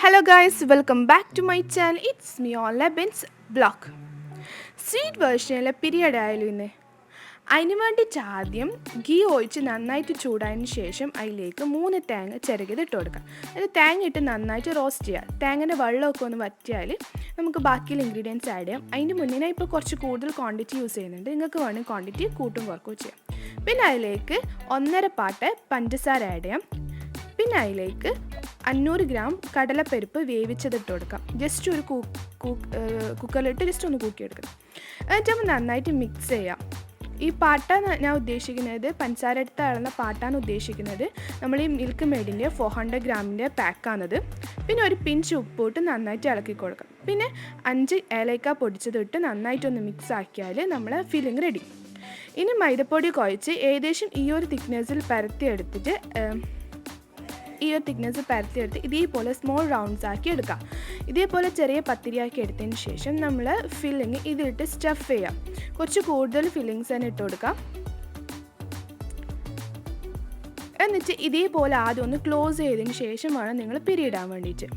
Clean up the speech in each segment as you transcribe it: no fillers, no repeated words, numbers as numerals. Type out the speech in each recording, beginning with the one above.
Hello guys, welcome back to my channel. It's me on Lebens blog. Sweet വേർഷനിലെ period ആയാലും ഇന്ന് അതിന് വേണ്ടിയിട്ട് ആദ്യം ഗീ ഒഴിച്ച് നന്നായിട്ട് ചൂടായതിന് ശേഷം അതിലേക്ക് 3 തേങ്ങ ചിരകിയത് ഇട്ട് കൊടുക്കാം. അത് തേങ്ങ ഇട്ട് നന്നായിട്ട് റോസ്റ്റ് ചെയ്യുക. തേങ്ങൻ്റെ വെള്ളമൊക്കെ ഒന്ന് വറ്റിയാൽ നമുക്ക് ബാക്കിയുള്ള ഇൻഗ്രീഡിയൻസ് ആഡ് ചെയ്യാം. അതിൻ്റെ മുന്നേ ഇപ്പോൾ കുറച്ച് കൂടുതൽ ക്വാണ്ടിറ്റി യൂസ് ചെയ്യുന്നുണ്ട്. നിങ്ങൾക്ക് വേണമെങ്കിൽ ക്വാണ്ടിറ്റി കൂട്ടും കുറക്കുകയും ചെയ്യാം. പിന്നെ അതിലേക്ക് 1.5 പാട്ട് പഞ്ചസാര ആഡ് ചെയ്യാം. പിന്നെ അതിലേക്ക് 500 ഗ്രാം കടലപ്പരിപ്പ് വേവിച്ചതിട്ട് കൊടുക്കാം. ജസ്റ്റ് ഒരു കുക്കറിലിട്ട് ജസ്റ്റ് ഒന്ന് കൂക്കിയെടുക്കണം. എന്നിട്ട് നന്നായിട്ട് മിക്സ് ചെയ്യാം. ഈ പാട്ടാണ് ഞാൻ ഉദ്ദേശിക്കുന്നത്, പഞ്ചസാര എടുത്ത് അളന്ന പാട്ടാണ് ഉദ്ദേശിക്കുന്നത്. നമ്മൾ ഈ മിൽക്ക് മെയ്ഡിൻ്റെ 400 ഗ്രാമിൻ്റെ പാക്കാണത്. പിന്നെ ഒരു പിഞ്ച് ഉപ്പിട്ട് നന്നായിട്ട് ഇളക്കി കൊടുക്കാം. പിന്നെ 5 ഏലക്ക പൊടിച്ചതിട്ട് നന്നായിട്ടൊന്ന് മിക്സ് ആക്കിയാൽ നമ്മളെ ഫില്ലിങ് റെഡി. ഇനി മൈദപ്പൊടി കുഴച്ച് ഏകദേശം ഈ ഒരു തിക്നെസ്സിൽ പരത്തിയെടുത്തിട്ട് ഇതേപോലെ സ്മോൾ റൗണ്ട്സ് ആക്കി എടുക്കാം. ഇതേപോലെ ചെറിയ പത്തിരിയാക്കി എടുത്തതിന് ശേഷം നമ്മൾ ഫില്ലിങ് ഇതിട്ട് സ്റ്റഫ് ചെയ്യാം. കുറച്ച് കൂടുതൽ ഫില്ലിങ്സ് തന്നെ ഇട്ട് കൊടുക്കാം. എന്നിട്ട് ഇതേപോലെ ആദ്യം ഒന്ന് ക്ലോസ് ചെയ്തതിന് ശേഷം വേണം നിങ്ങൾ പിരിയിടാൻ വേണ്ടിയിട്ട്.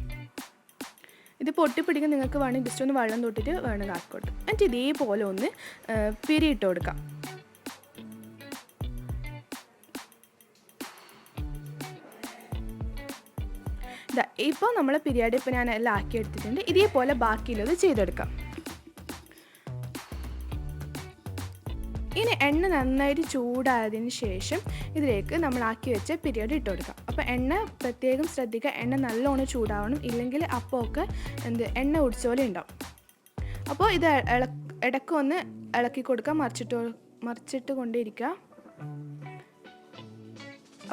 ഇത് പൊട്ടിപ്പിടിക്കാൻ നിങ്ങൾക്ക് വേണമെങ്കിൽ ജസ്റ്റ് ഒന്ന് വെള്ളം തൊട്ടിട്ട് വേണം ആക്കിക്കൊടുക്കും. എന്നിട്ട് ഇതേപോലെ ഒന്ന് പിരിയിട്ട് കൊടുക്കാം. ഇപ്പോൾ നമ്മൾ പിരിയാഡ് ഇപ്പോൾ ഞാൻ എല്ലാം ആക്കി എടുത്തിട്ടുണ്ട്. ഇതേപോലെ ബാക്കിയുള്ളത് ചെയ്തെടുക്കാം. ഇനി എണ്ണ നന്നായിട്ട് ചൂടായതിന് ശേഷം ഇതിലേക്ക് നമ്മൾ ആക്കി വെച്ച പിരിയാഡ് ഇട്ട് കൊടുക്കാം. അപ്പോൾ എണ്ണ പ്രത്യേകം ശ്രദ്ധിക്കുക, എണ്ണ നല്ലോണം ചൂടാവണം, ഇല്ലെങ്കിൽ അപ്പമൊക്കെ എണ്ണ ഒടിച്ച പോലെ ഉണ്ടാവും. അപ്പോൾ ഇത് ഇടയ്ക്കൊന്ന് ഇളക്കി കൊടുക്കുക, മറിച്ചിട്ട് കൊണ്ടേയിരിക്കുക.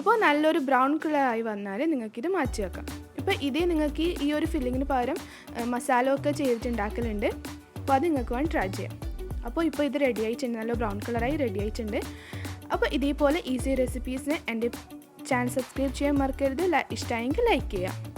അപ്പോൾ നല്ലൊരു ബ്രൗൺ കളറായി വന്നാൽ നിങ്ങൾക്കിത് മാറ്റി വെക്കാം. ഇപ്പോൾ ഇതേ നിങ്ങൾക്ക് ഈ ഒരു ഫില്ലിങ്ങിന് പകരം മസാല ഒക്കെ ചെയ്തിട്ടുണ്ടാക്കലുണ്ട്. അപ്പോൾ അത് നിങ്ങൾക്ക് വേണ്ടി ട്രൈ ചെയ്യാം. അപ്പോൾ ഇപ്പോൾ ഇത് റെഡി ആയിട്ടുണ്ട്, നല്ല ബ്രൗൺ കളറായി റെഡി ആയിട്ടുണ്ട്. അപ്പോൾ ഇതേപോലെ ഈസി റെസിപ്പീസിന് എൻ്റെ ചാനൽ സബ്സ്ക്രൈബ് ചെയ്യാൻ മറക്കരുത്. ഇഷ്ടമായെങ്കിൽ ലൈക്ക് ചെയ്യുക.